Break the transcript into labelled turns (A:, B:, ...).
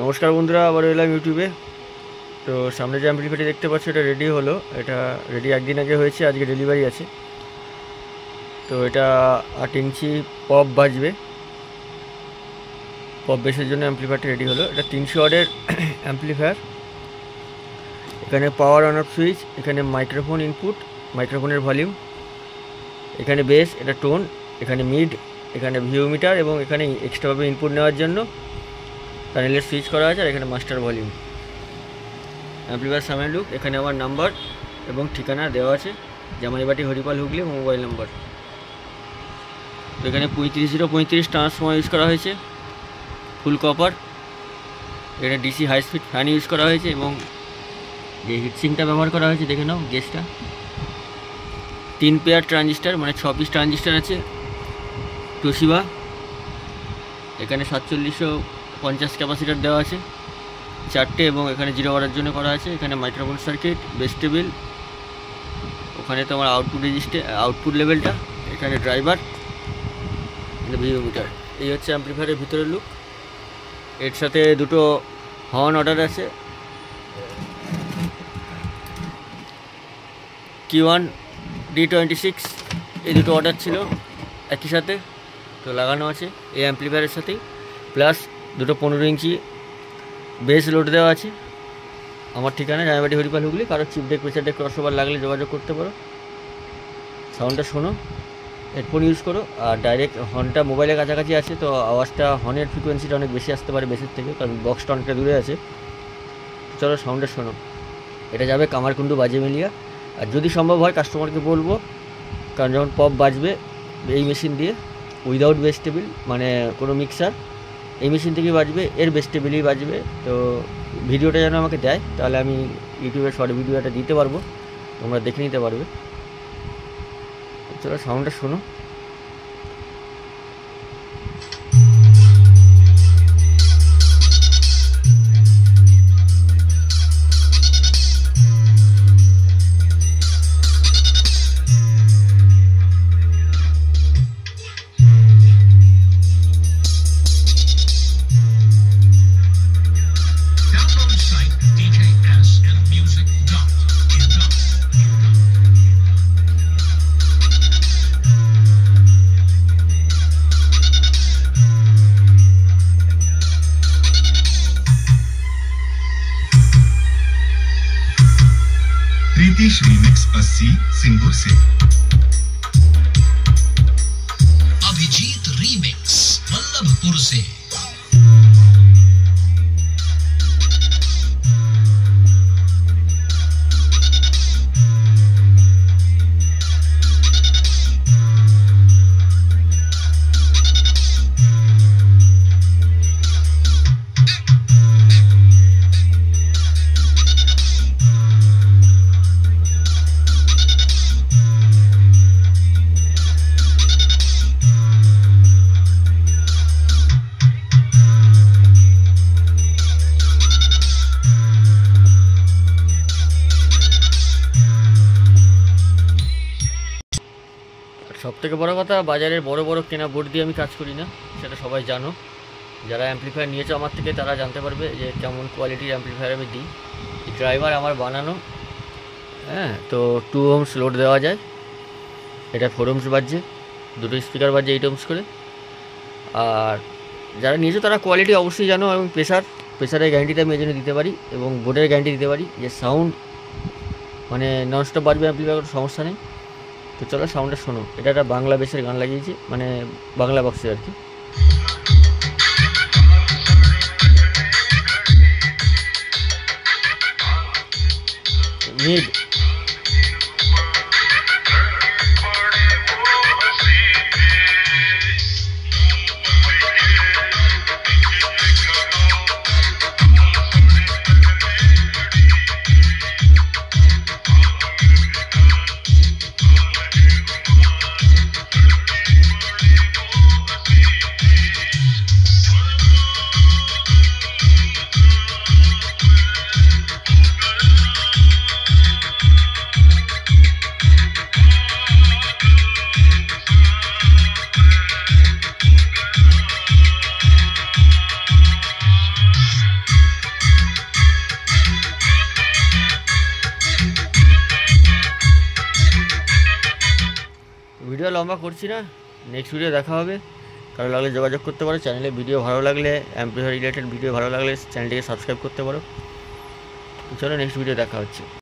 A: নমস্কার বন্ধুরা, আবার এলাম ইউটিউবে। তো সামনে যে অ্যাম্পলিফায়ারটি দেখতে পাচ্ছ এটা রেডি হলো। এটা রেডি একদিন আগে হয়েছে, আজকে ডেলিভারি আছে। তো এটা 8 ইঞ্চি পপ বাজবে, পপ বেসের জন্য অ্যাম্পলিফায়ারটি রেডি হলো। এটা 300 ওয়াটের অ্যাম্পলিফায়ার। এখানে পাওয়ার অন অফ সুইচ, এখানে মাইক্রোফোন ইনপুট, মাইক্রোফোনের ভলিউম, এখানে বেস, এটা টোন, এখানে মিড, এখানে ভিউ মিটার এবং এখানে এক্সট্রাভাবে ইনপুট নেওয়ার জন্য প্যানেলের সুইচ করা আছে। আর এখানে মাস্টার ভলিউম। অ্যাম্পলিফায়ার সামনে লুক, এখানে আমার নাম্বার এবং ঠিকানা দেওয়া আছে, জামাইবাটি হরিপাল হুগলি মোবাইল নাম্বার। তো এখানে 3535 ট্রান্সফর্মার ইউজ করা হয়েছে, ফুল কপার। এখানে DC high speed fan use করা হয়েছে এবং যে হিটসিংটা ব্যবহার করা হয়েছে দেখে নাও গেজটা। 3 পেয়ার ট্রানজিস্টার, মানে 6 পিস ট্রানজিস্টার আছে। তোশিবা এখানে 4750 ক্যাপাসিটার দেওয়া আছে 4টে, এবং এখানে 0 ওয়াটের জন্য করা আছে। এখানে মাইক্রোফোন সার্কিট, বেস টেবিল, ওখানে তোমার আউটপুট রেজিস্টার, আউটপুট লেভেলটা, এখানে ড্রাইভার, ভিউ মিটার। এই হচ্ছে অ্যাম্পলিফায়ারের ভিতরের লুক। এর সাথে দুটো হর্ন অর্ডার আছে, Q1 D26, এই দুটো অর্ডার ছিল একই সাথে, তো লাগানো আছে এই অ্যাম্পলিফায়ারের সাথেই। প্লাস দুটো 15 ইঞ্চি বেস লোড দেওয়া আছে। আমার ঠিকানা জামাইবাটি হরিপাল হুগলি। কারো chip deck, pressure deck, crossover লাগলে যোগাযোগ করতে পারো। সাউন্ডটা শোনো, হেডফোন ইউজ করো। আর ডাইরেক্ট হর্নটা মোবাইলের কাছাকাছি আছে, তো আওয়াজটা হর্নের ফ্রিকোয়েন্সিটা অনেক বেশি আসতে পারে বেসের থেকে, কারণ বক্সটা অনেকটা দূরে আছে। চলো সাউন্ডটা শোনো। এটা যাবে কামারকুণ্ডু বাজে মিলিয়া। আর যদি সম্ভব হয় কাস্টমারকে বলবো, কারণ যখন পপ বাজবে এই মেশিন দিয়ে, উইদাউট বেস টেবিল, মানে কোনো মিক্সার, এই মেশিন থেকেই বাজবে, এর বেস টেবিলেই বাজবে। তো ভিডিওটা যেন আমাকে দেয়, তাহলে আমি ইউটিউবে শর্ট ভিডিওটা দিতে পারবো, তোমরা দেখে নিতে পারবে। চলো সাউন্ডটা শোনো।
B: प्रीतिश रीमिक्स 80 सिंगुर से।
C: अभिजीत रीमिक्स वल्लभपुर से।
A: সবথেকে বড় কথা, বাজারের বড় বড় কেনা বোর্ড দিয়ে আমি কাজ করি না, সেটা সবাই জানো। যারা অ্যাম্পলিফায়ার নিয়েছো আমার থেকে তারা জানতে পারবে যে কেমন কোয়ালিটির অ্যাম্পলিফায়ার আমি দিই। এই ড্রাইভার আমার বানানো, হ্যাঁ। তো 2 ohms লোড দেওয়া যায়, এটা 4 ohms বাজছে, দুটো স্পিকার বাজছে 8 ohms করে। আর যারা নিয়েছো তারা কোয়ালিটি অবশ্যই জানো, এবং প্রেসারের গ্যারান্টিটা আমি এই জন্য দিতে পারি, এবং বোর্ডের গ্যারান্টি দিতে পারি যে সাউন্ড মানে ননস্টপ বাজবে, অ্যাম্পলিফায়ার কোনো সমস্যা নেই। তো চলো সাউন্ডটা শোনো। এটা একটা বাংলা বেসের গান লাগিয়েছি, মানে বাংলা বক্সে আর কি। মিড, ভিডিও লম্বা করছি না, নেক্সট ভিডিও দেখা হবে। কারো লাগলে যোগাযোগ করতে পারো। চ্যানেলে ভিডিও ভালো লাগলে, অ্যাম্পলিফায়ার রিলেটেড ভিডিও ভালো লাগলে চ্যানেলটিকে সাবস্ক্রাইব করতে পারো। চলো নেক্সট ভিডিও দেখা হচ্ছে।